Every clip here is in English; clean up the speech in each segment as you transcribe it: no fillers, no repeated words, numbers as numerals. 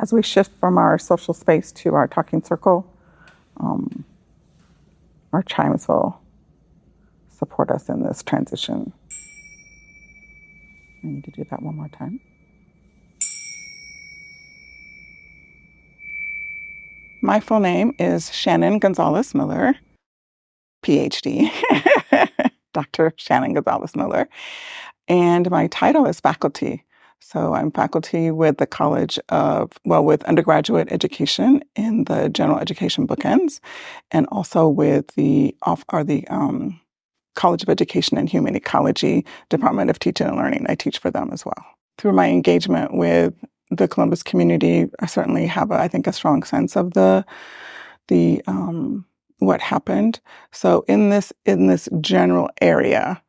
As we shift from our social space to our talking circle, our chimes will support us in this transition. I need to do that one more time. My full name is Shannon Gonzales-Miller, PhD, Dr. Shannon Gonzales-Miller, and my title is faculty. So I'm faculty with the with undergraduate education in the general education bookends, and also with the College of Education and Human Ecology, Department of Teaching and Learning. I teach for them as well. Through my engagement with the Columbus community, I certainly have, I think, a strong sense of the what happened. So in this general area,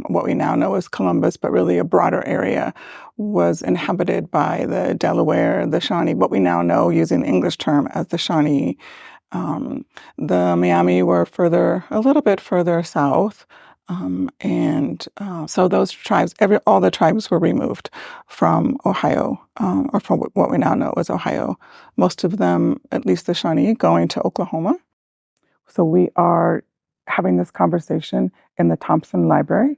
what we now know as Columbus, but really a broader area, was inhabited by the Delaware, the Shawnee, what we now know using the English term as the Shawnee. The Miami were a little bit further south. So those tribes, all the tribes were removed from Ohio, or from what we now know as Ohio. Most of them, at least the Shawnee, going to Oklahoma. So we are having this conversation in the Thompson Library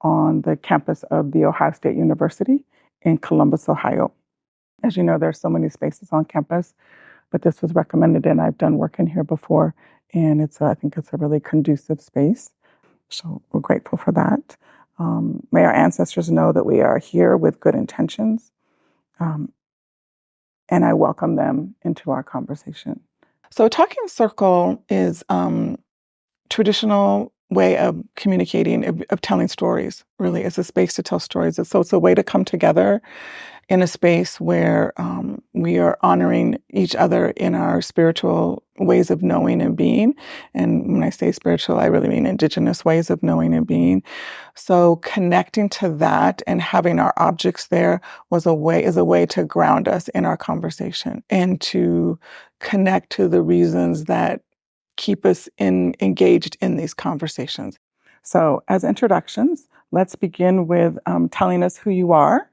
on the campus of The Ohio State University in Columbus, Ohio. As you know, there are so many spaces on campus, but this was recommended, and I've done work in here before, and I think it's a really conducive space. So we're grateful for that. May our ancestors know that we are here with good intentions, and I welcome them into our conversation. So talking circle is traditional way of communicating, of telling stories, really. It's a space to tell stories. So it's a way to come together in a space where we are honoring each other in our spiritual ways of knowing and being. And when I say spiritual, I really mean Indigenous ways of knowing and being. So connecting to that and having our objects there is a way to ground us in our conversation and to connect to the reasons that keep us engaged in these conversations. So as introductions, let's begin with telling us who you are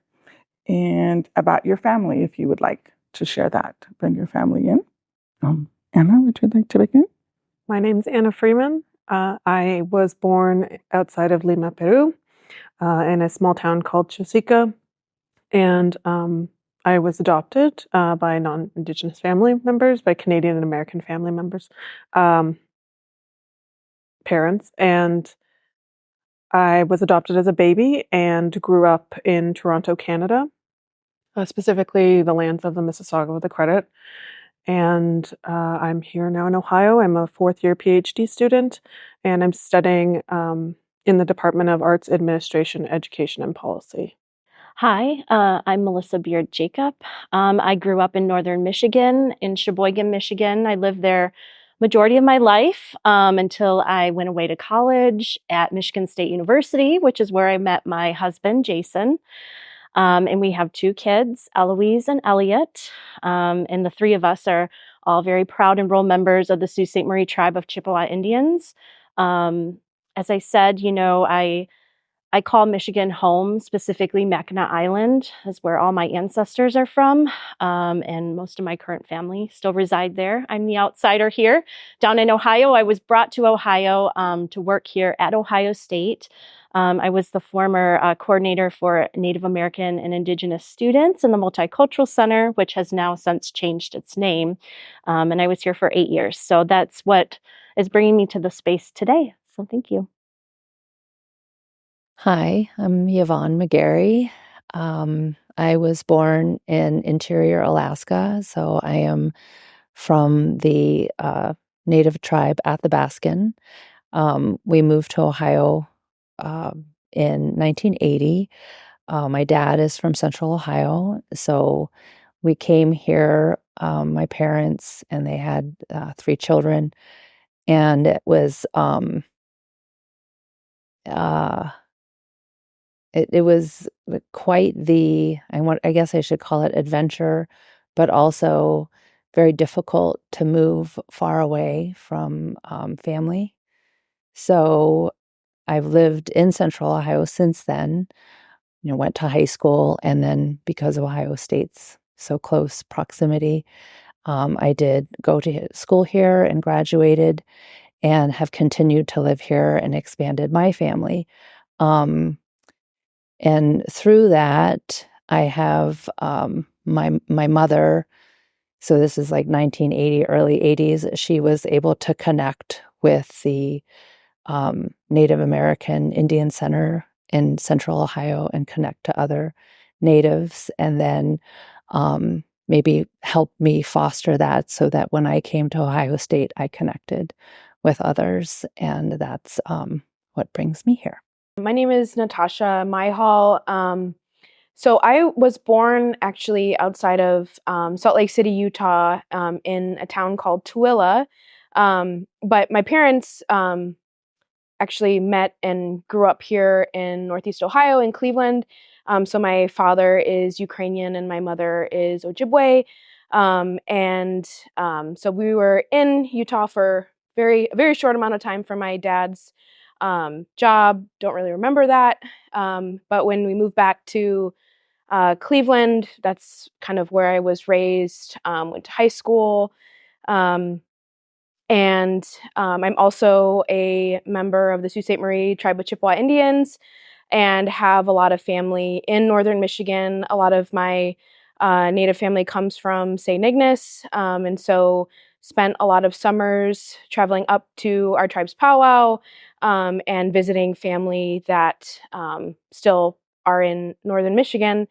and about your family, if you would like to share that. Bring your family in. Anna, would you like to begin? My name is Anna Freeman. I was born outside of Lima, Peru, in a small town called Chosica, and I was adopted by non-Indigenous family members, by Canadian and American family members, parents, and I was adopted as a baby and grew up in Toronto, Canada, specifically the lands of the Mississauga of the Credit. And I'm here now in Ohio. I'm a fourth-year PhD student, and I'm studying in the Department of Arts Administration, Education, and Policy. Hi, I'm Melissa Beard-Jacob. I grew up in northern Michigan, in Sheboygan, Michigan. I lived there majority of my life until I went away to college at Michigan State University, which is where I met my husband, Jason. And we have two kids, Eloise and Elliot. And the three of us are all very proud enrolled members of the Sault Ste. Marie tribe of Chippewa Indians. As I said, I call Michigan home, specifically Mackinac Island, is where all my ancestors are from. And most of my current family still reside there. I'm the outsider here. Down in Ohio, I was brought to Ohio to work here at Ohio State. I was the former coordinator for Native American and Indigenous students in the Multicultural Center, which has now since changed its name. And I was here for 8 years. So that's what is bringing me to the space today. So thank you. Hi, I'm Yvonne McGarry. I was born in Interior Alaska, so I am from the Native tribe Athabascan. We moved to Ohio in 1980. My dad is from Central Ohio, so we came here, my parents, and they had 3 children, and it was it was quite I guess I should call it adventure, but also very difficult to move far away from family. So I've lived in Central Ohio since then, went to high school, and then because of Ohio State's so close proximity. I did go to school here and graduated and have continued to live here and expanded my family. And through that, I have my mother. So this is like 1980, early 80s. She was able to connect with the Native American Indian Center in Central Ohio and connect to other natives, and then maybe help me foster that so that when I came to Ohio State, I connected with others, and that's what brings me here. My name is Natasha Myhall. So I was born actually outside of Salt Lake City, Utah, in a town called Tooele. But my parents actually met and grew up here in Northeast Ohio in Cleveland. So my father is Ukrainian and my mother is Ojibwe. So we were in Utah for a very short amount of time for my dad's job. Don't really remember that. But when we moved back to Cleveland, that's kind of where I was raised, went to high school. I'm also a member of the Sault Ste. Marie Tribe of Chippewa Indians and have a lot of family in northern Michigan. A lot of my Native family comes from St. Ignace, and so spent a lot of summers traveling up to our tribe's powwow and visiting family that still are in northern Michigan.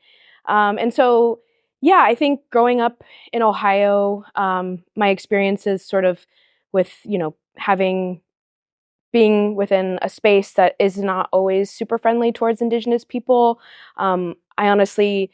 I think growing up in Ohio, my experiences sort of with, being within a space that is not always super friendly towards Indigenous people. I honestly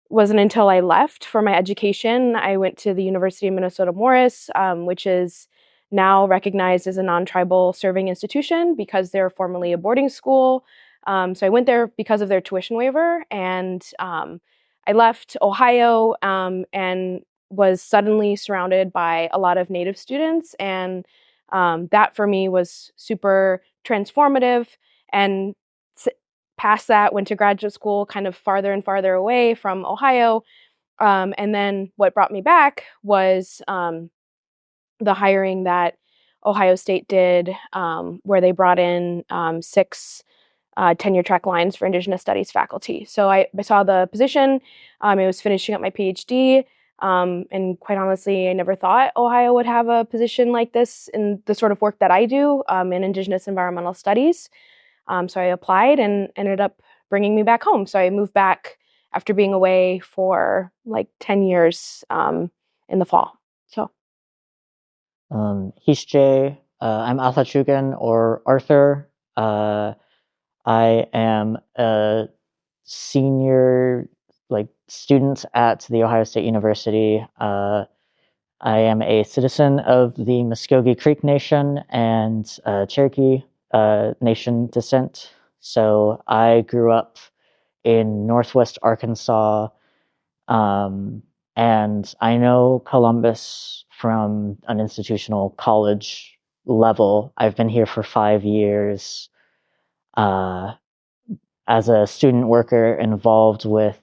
wasn't until I left for my education. I went to the University of Minnesota Morris, which is now recognized as a non-tribal serving institution because they're formerly a boarding school. So I went there because of their tuition waiver, and I left Ohio and was suddenly surrounded by a lot of Native students, and that for me was super transformative. And past that, went to graduate school kind of farther and farther away from Ohio. And then what brought me back was the hiring that Ohio State did, where they brought in 6 tenure track lines for Indigenous Studies faculty. So I saw the position. I was finishing up my PhD. And quite honestly, I never thought Ohio would have a position like this in the sort of work that I do in Indigenous environmental studies. So I applied and ended up bringing me back home. So I moved back after being away for like 10 years in the fall. So. Hishje, I'm Athachugan or Arthur. I am a senior student at the Ohio State University. I am a citizen of the Muskogee Creek Nation and Cherokee Nation descent. So I grew up in Northwest Arkansas, and I know Columbus from an institutional college level. I've been here for 5 years as a student worker involved with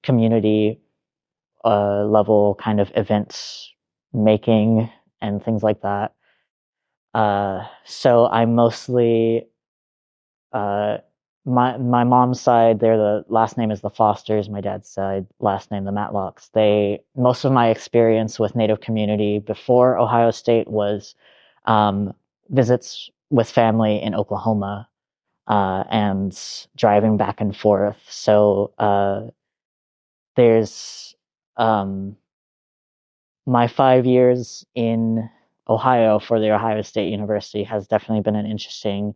community level kind of events making and things like that. So I'm mostly my mom's side, the last name is the Fosters. My dad's side, last name the Matlocks. Most of my experience with Native community before Ohio State was visits with family in Oklahoma and driving back and forth. So there's my 5 years in Ohio for the Ohio State University has definitely been an interesting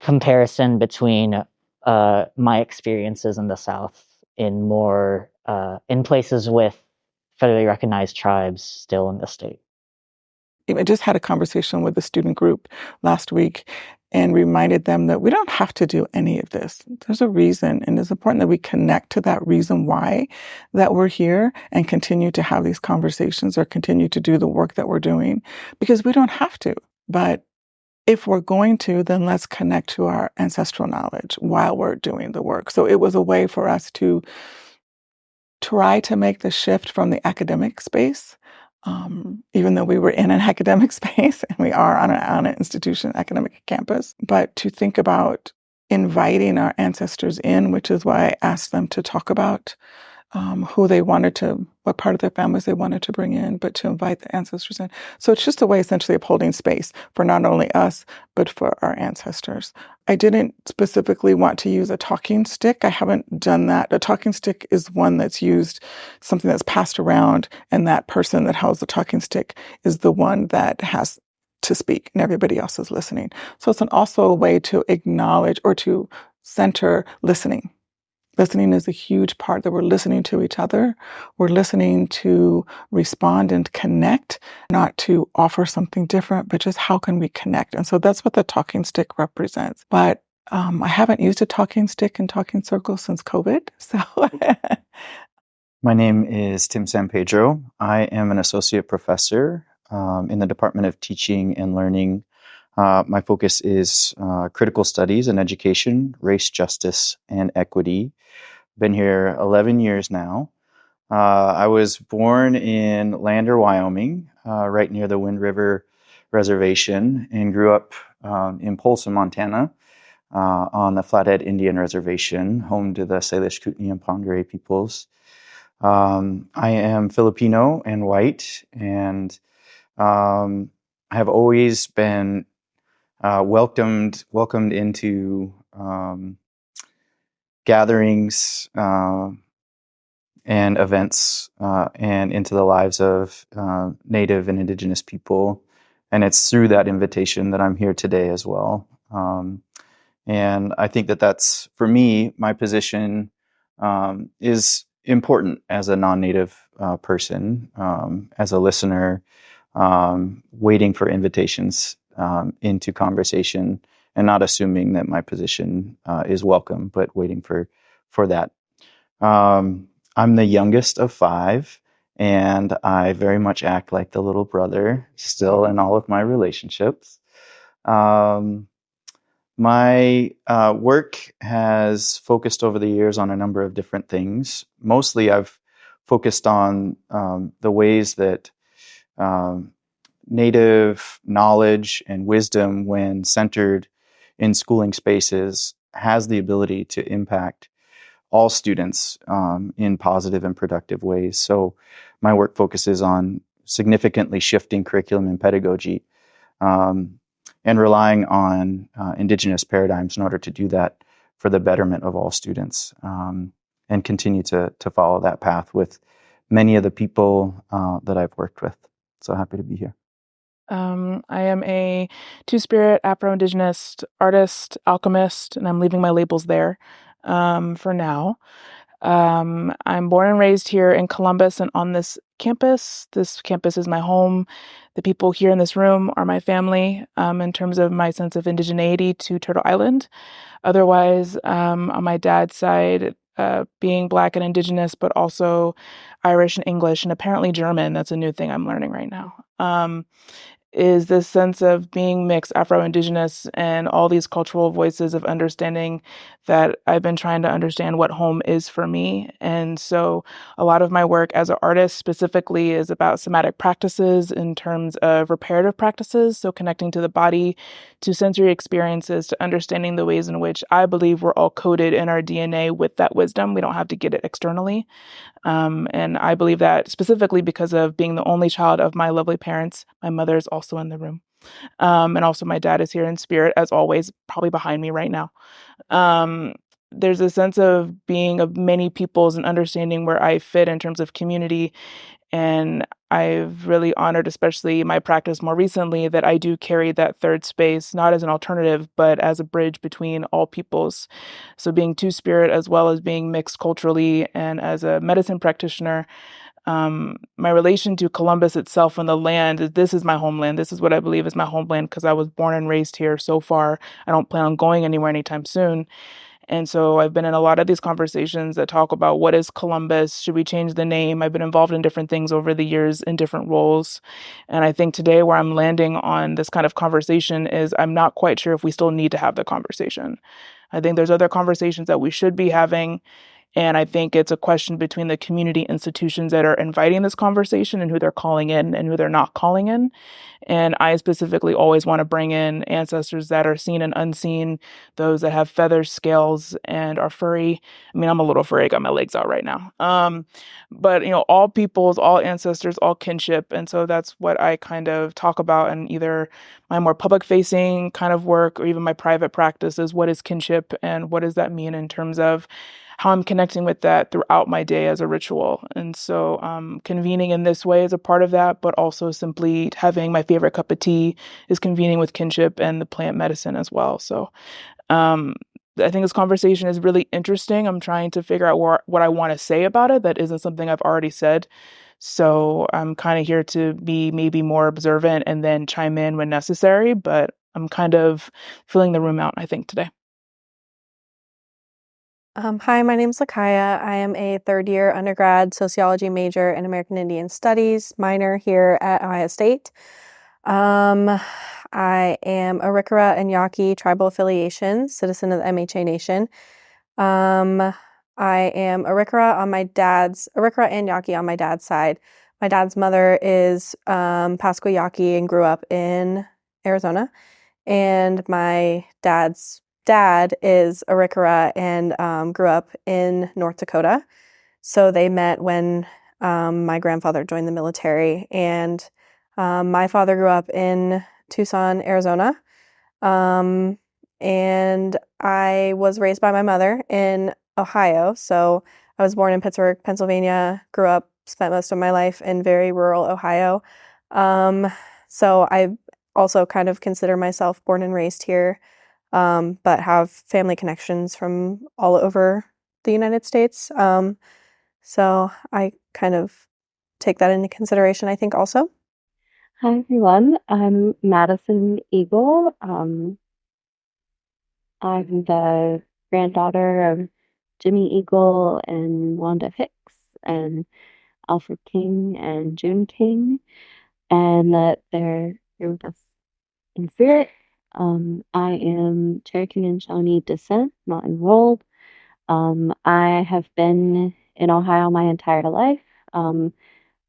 comparison between my experiences in the South in places with federally recognized tribes still in the state. I just had a conversation with the student group last week and reminded them that we don't have to do any of this. There's a reason, and it's important that we connect to that reason why that we're here and continue to have these conversations or continue to do the work that we're doing, because we don't have to. But if we're going to, then let's connect to our ancestral knowledge while we're doing the work. So it was a way for us to try to make the shift from the academic space, even though we were in an academic space and we are on an institution, academic campus, but to think about inviting our ancestors in, which is why I asked them to talk about who they wanted to, what part of their families they wanted to bring in, but to invite the ancestors in. So it's just a way essentially of holding space for not only us, but for our ancestors. I didn't specifically want to use a talking stick. I haven't done that. A talking stick is one that's used, something that's passed around, and that person that holds the talking stick is the one that has to speak and everybody else is listening. So it's also a way to acknowledge or to center listening. Listening is a huge part, that we're listening to each other. We're listening to respond and connect, not to offer something different, but just how can we connect? And so that's what the talking stick represents. But I haven't used a talking stick in talking circles since COVID. So My name is Tim San Pedro. I am an associate professor in the Department of Teaching and Learning. My focus is critical studies and education, race, justice, and equity. Been here 11 years now. I was born in Lander, Wyoming, right near the Wind River Reservation, and grew up in Polson, Montana, on the Flathead Indian Reservation, home to the Salish, Kootenai, and Pongre peoples. I am Filipino and white, and I have always been welcomed into gatherings and events and into the lives of Native and Indigenous people. And it's through that invitation that I'm here today as well. And I think that that's, for me, my position is important as a non-Native person, as a listener, waiting for invitations into conversation and not assuming that my position is welcome, but waiting for that. I'm the youngest of 5, and I very much act like the little brother still in all of my relationships. My work has focused over the years on a number of different things. Mostly I've focused on the ways that Native knowledge and wisdom, when centered in schooling spaces, has the ability to impact all students in positive and productive ways. So my work focuses on significantly shifting curriculum and pedagogy and relying on Indigenous paradigms in order to do that for the betterment of all students, and continue to follow that path with many of the people that I've worked with. So happy to be here. I am a Two-Spirit Afro-Indigenous artist, alchemist, and I'm leaving my labels there for now. I'm born and raised here in Columbus and on this campus. This campus is my home. The people here in this room are my family in terms of my sense of indigeneity to Turtle Island. Otherwise, on my dad's side, being Black and Indigenous, but also Irish and English, and apparently German. That's a new thing I'm learning right now. Is this sense of being mixed Afro-Indigenous and all these cultural voices of understanding that I've been trying to understand what home is for me. And so a lot of my work as an artist specifically is about somatic practices in terms of reparative practices. So connecting to the body, to sensory experiences, to understanding the ways in which I believe we're all coded in our DNA with that wisdom. We don't have to get it externally. And I believe that specifically because of being the only child of my lovely parents. My mother is also in the room. And also my dad is here in spirit, as always, probably behind me right now. There's a sense of being of many peoples and understanding where I fit in terms of community. And I've really honored, especially my practice more recently, that I do carry that third space, not as an alternative, but as a bridge between all peoples. So being Two-Spirit as well as being mixed culturally and as a medicine practitioner, my relation to Columbus itself and the land, this is my homeland. This is what I believe is my homeland because I was born and raised here so far. I don't plan on going anywhere anytime soon. And so I've been in a lot of these conversations that talk about what is Columbus? Should we change the name? I've been involved in different things over the years in different roles. And I think today where I'm landing on this kind of conversation is I'm not quite sure if we still need to have the conversation. I think there's other conversations that we should be having. And I think it's a question between the community institutions that are inviting this conversation and who they're calling in and who they're not calling in. And I specifically always want to bring in ancestors that are seen and unseen, those that have feathers, scales, and are furry. I mean, I'm a little furry, I got my legs out right now. But, all peoples, all ancestors, all kinship. And so that's what I kind of talk about in either my more public facing kind of work or even my private practice is what is kinship and what does that mean in terms of how I'm connecting with that throughout my day as a ritual. And so convening in this way is a part of that, but also simply having my favorite cup of tea is convening with kinship and the plant medicine as well. So I think this conversation is really interesting. I'm trying to figure out what I want to say about it that isn't something I've already said. So I'm kind of here to be maybe more observant and then chime in when necessary, but I'm kind of filling the room out, I think, today. Hi, my name's Lakaya. I am a third-year undergrad sociology major in American Indian Studies minor here at Ohio State. I am a Arikara and Yaqui tribal affiliation, citizen of the MHA Nation. I am Arikara and Yaqui on my dad's side. My dad's mother is Pascua Yaqui and grew up in Arizona, and my dad's dad is Arikara and grew up in North Dakota. So they met when my grandfather joined the military, and my father grew up in Tucson, Arizona. And I was raised by my mother in Ohio. So I was born in Pittsburgh, Pennsylvania, grew up, spent most of my life in very rural Ohio. So I also kind of consider myself born and raised here, but have family connections from all over the United States. So I kind of take that into consideration, I think, also. Hi, everyone. I'm Madison Eagle. I'm the granddaughter of Jimmy Eagle and Wanda Hicks and Alfred King and June King, and they're here with us in spirit. I am Cherokee and Shawnee descent, not enrolled. I have been in Ohio my entire life.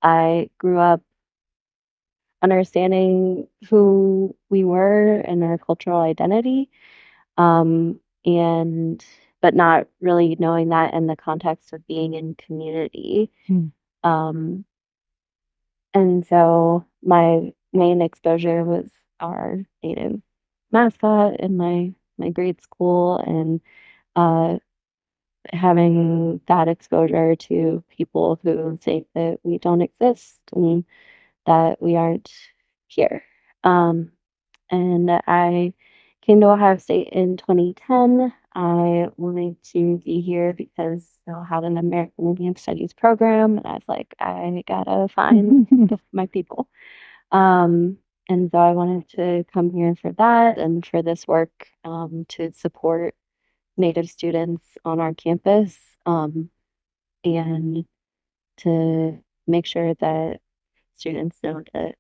I grew up understanding who we were and our cultural identity, and but not really knowing that in the context of being in community. Um, and so my main exposure was our native mascot in my grade school, and having that exposure to people who think that we don't exist and that we aren't here. And I came to Ohio State in 2010. I wanted to be here because they'll have an American Indian Studies program, and I was like, I gotta find my people. And so I wanted to come here for that and for this work to support Native students on our campus, and to make sure that students know that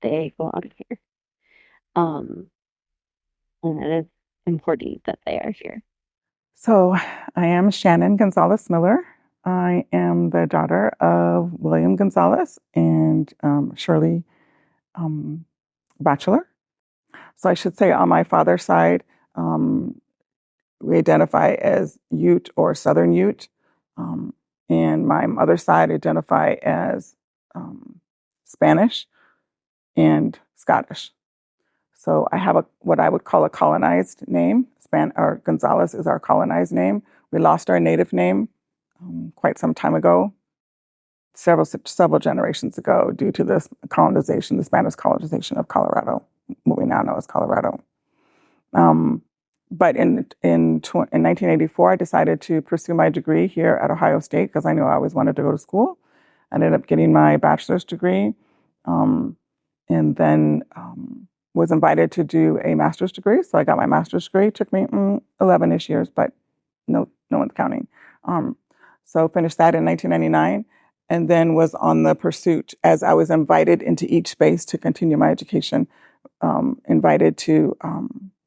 they belong here. And it is important that they are here. So I am Shannon Gonzales-Miller. I am the daughter of William Gonzales and Shirley Batchelor. So I should say on my father's side, we identify as Ute or Southern Ute. And my mother's side identify as Spanish and Scottish. So I have what I would call a colonized name. Or Gonzales is our colonized name. We lost our native name quite some time ago, several generations ago, due to this colonization, the Spanish colonization of Colorado, what we now know as Colorado. But in 1984, I decided to pursue my degree here at Ohio State because I knew I always wanted to go to school. I ended up getting my bachelor's degree, and then was invited to do a master's degree. So I got my master's degree. It took me 11-ish years, but no one's counting. So finished that in 1999, and then was on the pursuit as I was invited into each space to continue my education, invited to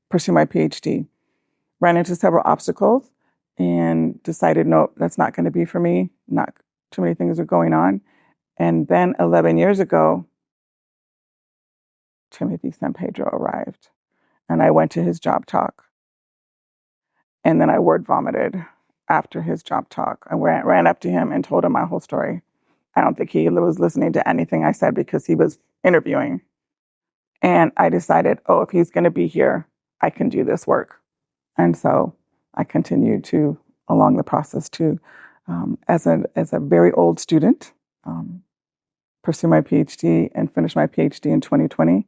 pursue my PhD. Ran into several obstacles and decided, no, that's not going to be for me. Not too many things are going on. And then 11 years ago, Timothy San Pedro arrived, and I went to his job talk. And then I word vomited after his job talk. I ran up to him and told him my whole story. I don't think he was listening to anything I said because he was interviewing. And I decided, oh, if he's going to be here, I can do this work. And so I continued to, along the process, to, as a very old student, pursue my PhD and finish my PhD in 2020.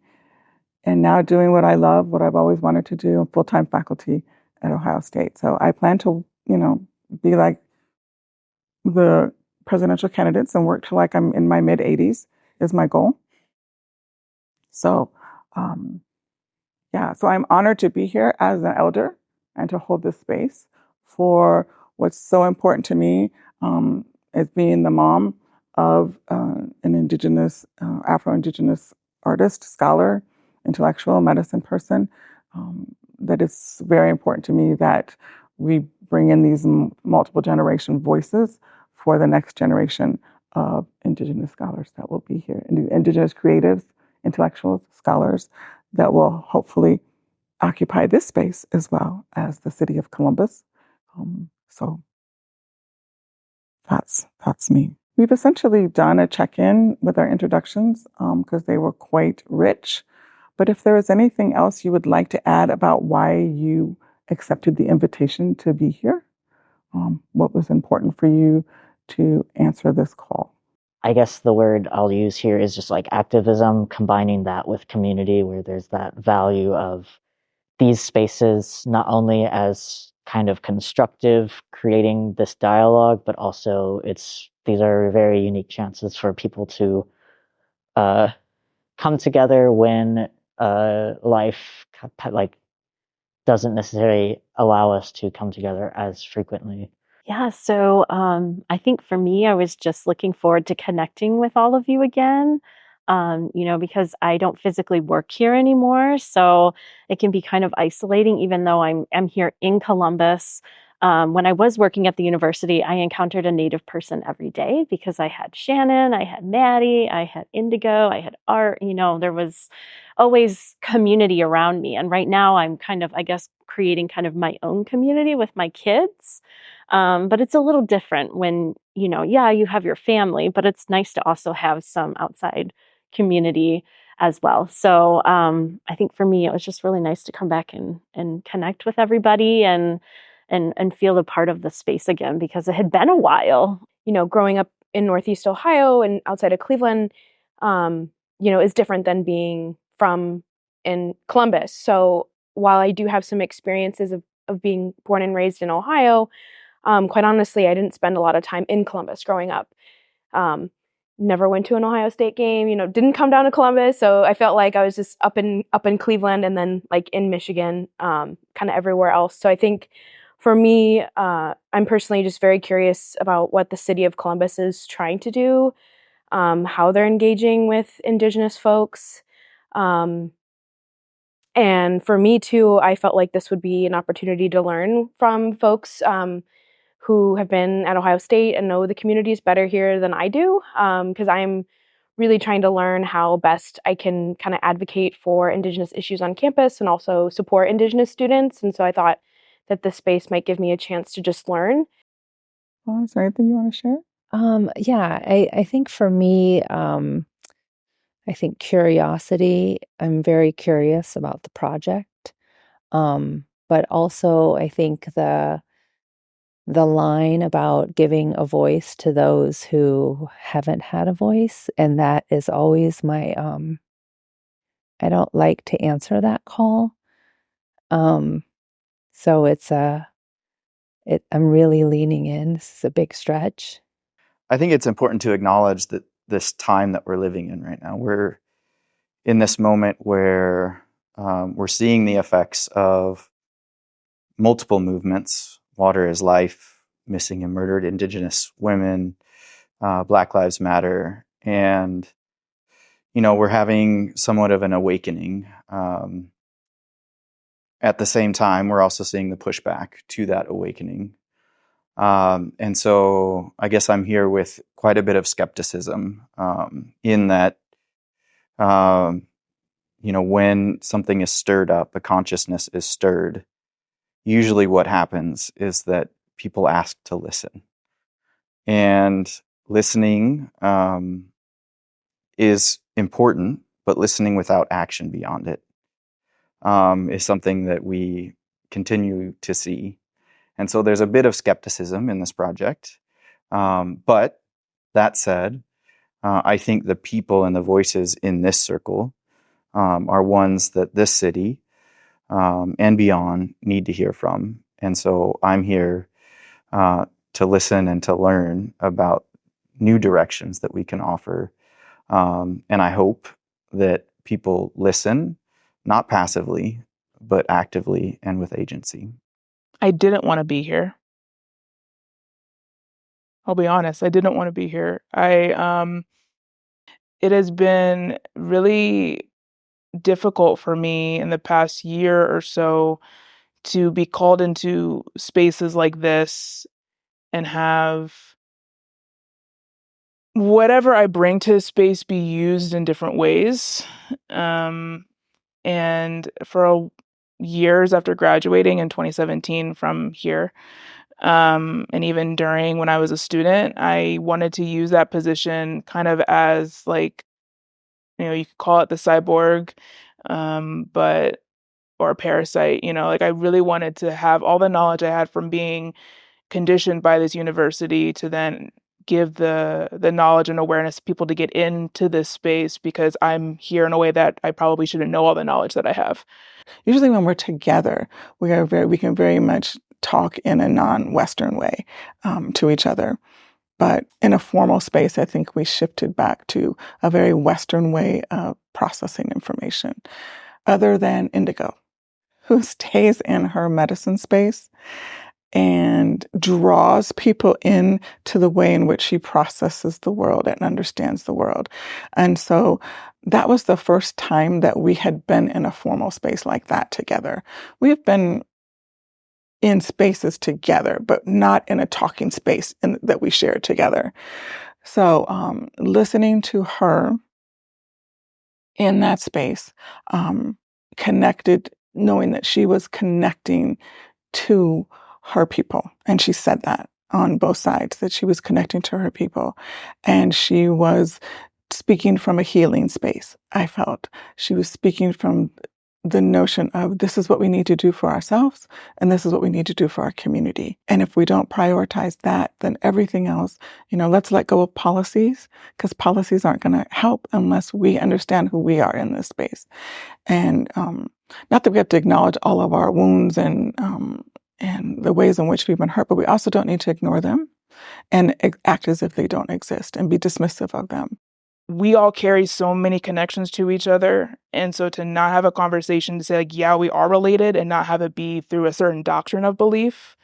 And now doing what I love, what I've always wanted to do, full-time faculty at Ohio State. So I plan to, be like the presidential candidates and work till like I'm in my mid 80s is my goal. So, so I'm honored to be here as an elder and to hold this space for what's so important to me as being the mom of an Indigenous, Afro-Indigenous artist, scholar, intellectual, medicine person. That it's very important to me that we bring in these multiple generation voices for the next generation of Indigenous scholars that will be here, Indigenous creatives, intellectuals, scholars that will hopefully occupy this space as well as the city of Columbus. So that's me. We've essentially done a check-in with our introductions because they were quite rich. But if there is anything else you would like to add about why you accepted the invitation to be here, what was important for you to answer this call? I guess the word I'll use here is just like activism, combining that with community, where there's that value of these spaces, not only as kind of constructive, creating this dialogue, but also these are very unique chances for people to come together when life like doesn't necessarily allow us to come together as frequently. Yeah, so I think for me, I was just looking forward to connecting with all of you again, because I don't physically work here anymore. So it can be kind of isolating, even though I'm here in Columbus. When I was working at the university, I encountered a Native person every day because I had Shannon, I had Maddie, I had Indigo, I had Art. There was always community around me. And right now I'm kind of, I guess, creating kind of my own community with my kids. But it's a little different when, you have your family, but it's nice to also have some outside community as well. So I think for me, it was just really nice to come back and connect with everybody and feel a part of the space again, because it had been a while. Growing up in Northeast Ohio and outside of Cleveland, is different than being from in Columbus. So while I do have some experiences of being born and raised in Ohio, quite honestly, I didn't spend a lot of time in Columbus growing up. Never went to an Ohio State game, didn't come down to Columbus. So I felt like I was just up in Cleveland and then like in Michigan, kind of everywhere else. So I think for me, I'm personally just very curious about what the city of Columbus is trying to do, how they're engaging with Indigenous folks. And for me too, I felt like this would be an opportunity to learn from folks who have been at Ohio State and know the communities better here than I do, because I'm really trying to learn how best I can kind of advocate for Indigenous issues on campus and also support Indigenous students. And so I thought that this space might give me a chance to just learn. Well, is there anything you want to share? I think for me, I think curiosity. I'm very curious about the project, but also I think the line about giving a voice to those who haven't had a voice, and that is always my. I don't like to answer that call, so I'm really leaning in. This is a big stretch. I think it's important to acknowledge that this time that we're living in right now, we're in this moment where we're seeing the effects of multiple movements: Water is Life, missing and murdered Indigenous women, Black Lives Matter, and we're having somewhat of an awakening. At the same time, we're also seeing the pushback to that awakening. And so I guess I'm here with quite a bit of skepticism in that, when something is stirred up, a consciousness is stirred, usually what happens is that people ask to listen. And listening is important, but listening without action beyond it is something that we continue to see. And so there's a bit of skepticism in this project. But that said, I think the people and the voices in this circle are ones that this city and beyond need to hear from. And so I'm here to listen and to learn about new directions that we can offer. And I hope that people listen, not passively, but actively and with agency. I didn't want to be here. I'll be honest, I didn't want to be here. It has been really difficult for me in the past year or so to be called into spaces like this and have whatever I bring to the space be used in different ways. And for years after graduating in 2017 from here, and even during when I was a student, I wanted to use that position kind of as like, you could call it the cyborg, but or a parasite, like I really wanted to have all the knowledge I had from being conditioned by this university to then give the knowledge and awareness to people to get into this space because I'm here in a way that I probably shouldn't know all the knowledge that I have. Usually when we're together, we can very much talk in a non-Western way to each other. But in a formal space, I think we shifted back to a very Western way of processing information. Other than Indigo, who stays in her medicine space and draws people in to the way in which she processes the world and understands the world. And so that was the first time that we had been in a formal space like that together. We have been in spaces together, but not in a talking space that we shared together. So listening to her in that space, connected, knowing that she was connecting to her people. And she said that on both sides, that she was connecting to her people. And she was speaking from a healing space. I felt she was speaking from the notion of this is what we need to do for ourselves and this is what we need to do for our community. And if we don't prioritize that, then everything else, let's let go of policies because policies aren't going to help unless we understand who we are in this space. And not that we have to acknowledge all of our wounds and the ways in which we've been hurt, but we also don't need to ignore them and act as if they don't exist and be dismissive of them. We all carry so many connections to each other. And so to not have a conversation to say, like, yeah, we are related and not have it be through a certain doctrine of belief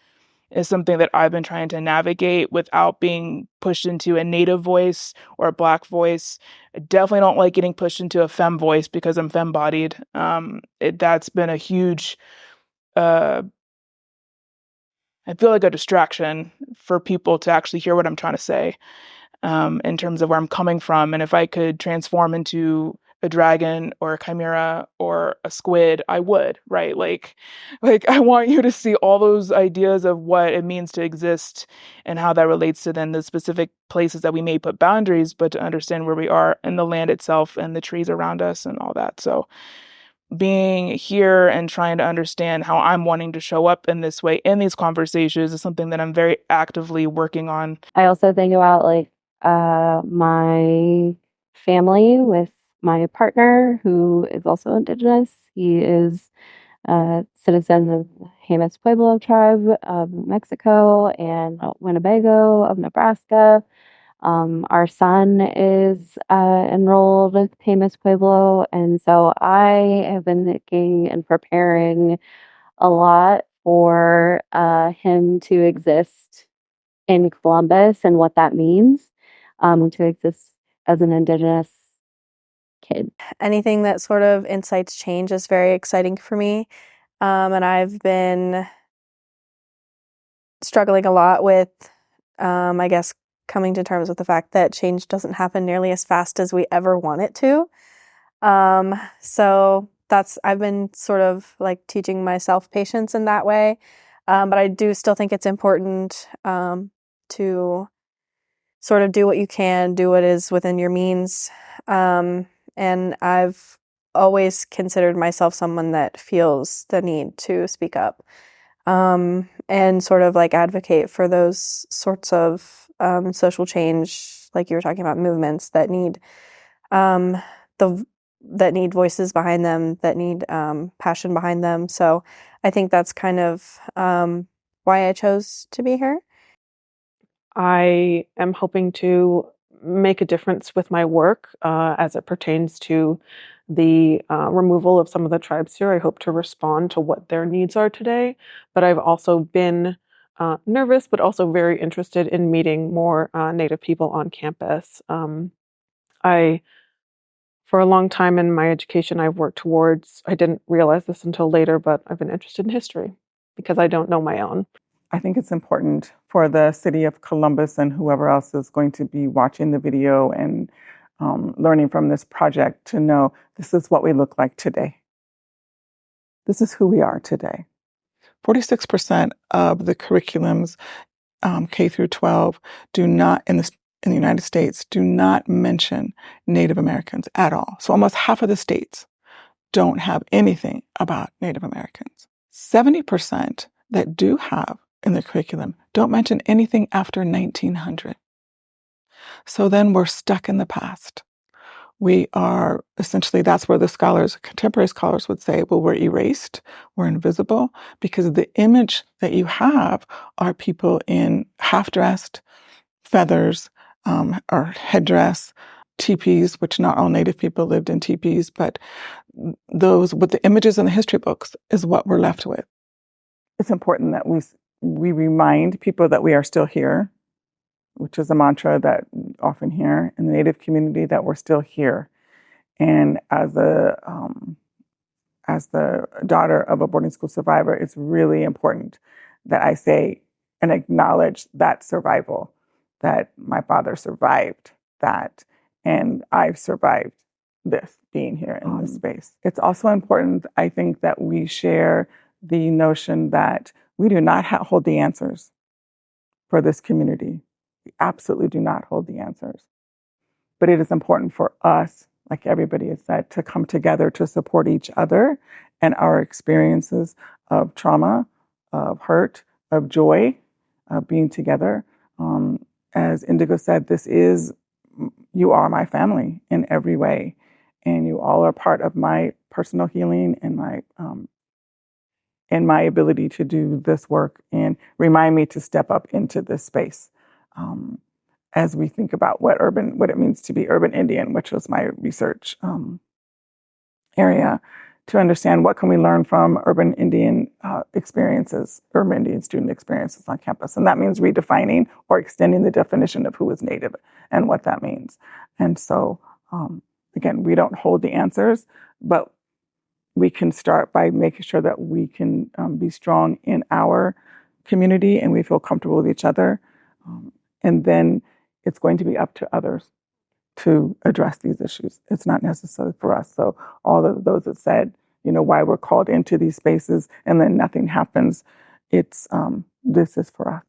is something that I've been trying to navigate without being pushed into a Native voice or a Black voice. I definitely don't like getting pushed into a femme voice because I'm femme-bodied. That's been a huge, I feel like a distraction for people to actually hear what I'm trying to say. In terms of where I'm coming from. And if I could transform into a dragon or a chimera or a squid, I would, right? Like I want you to see all those ideas of what it means to exist and how that relates to then the specific places that we may put boundaries, but to understand where we are in the land itself and the trees around us and all that. So being here and trying to understand how I'm wanting to show up in this way in these conversations is something that I'm very actively working on. I also think about my family with my partner who is also Indigenous. He is a citizen of the Jemez Pueblo tribe of Mexico and Winnebago of Nebraska. Our son is enrolled with Jemez Pueblo, and so I have been thinking and preparing a lot for him to exist in Columbus and what that means to exist as an Indigenous kid. Anything that sort of incites change is very exciting for me. And I've been struggling a lot with, I guess, coming to terms with the fact that change doesn't happen nearly as fast as we ever want it to. So I've been sort of like teaching myself patience in that way. But I do still think it's important to sort of do what you can, do what is within your means. And I've always considered myself someone that feels the need to speak up and sort of like advocate for those sorts of social change, like you were talking about, movements that need that need voices behind them, that need passion behind them. So I think that's kind of why I chose to be here. I am hoping to make a difference with my work as it pertains to the removal of some of the tribes here. I hope to respond to what their needs are today, but I've also been nervous, but also very interested in meeting more Native people on campus. For a long time in my education, I've worked towards, I didn't realize this until later, but I've been interested in history because I don't know my own. I think it's important for the city of Columbus and whoever else is going to be watching the video and learning from this project to know this is what we look like today. This is who we are today. 46% of the curriculums, K through 12, do not, in the United States, do not mention Native Americans at all. So almost half of the states don't have anything about Native Americans. 70% that do have in the curriculum don't mention anything after 1900. So then we're stuck in the past. We are essentially, that's where the scholars, contemporary scholars would say, well, we're erased, we're invisible, because the image that you have are people in half-dressed, feathers, or headdress, teepees, which not all Native people lived in teepees, but those with the images in the history books is what we're left with. It's important that we remind people that we are still here, which is a mantra that we often hear in the Native community, that we're still here. And as the daughter of a boarding school survivor, it's really important that I say and acknowledge that survival, that my father survived that, and I've survived this, being here in this space. It's also important, I think, that we share the notion that we do not hold the answers for this community. We absolutely do not hold the answers. But it is important for us, like everybody has said, to come together to support each other and our experiences of trauma, of hurt, of joy, of being together. As Indigo said, you are my family in every way. And you all are part of my personal healing and my ability to do this work and remind me to step up into this space. As we think about what it means to be urban Indian, which was my research area, to understand what can we learn from urban Indian experiences, urban Indian student experiences on campus. And that means redefining or extending the definition of who is Native and what that means. And so, again, we don't hold the answers, but we can start by making sure that we can be strong in our community and we feel comfortable with each other. And then it's going to be up to others to address these issues. It's not necessary for us. So all of those that said, why we're called into these spaces and then nothing happens, this is for us.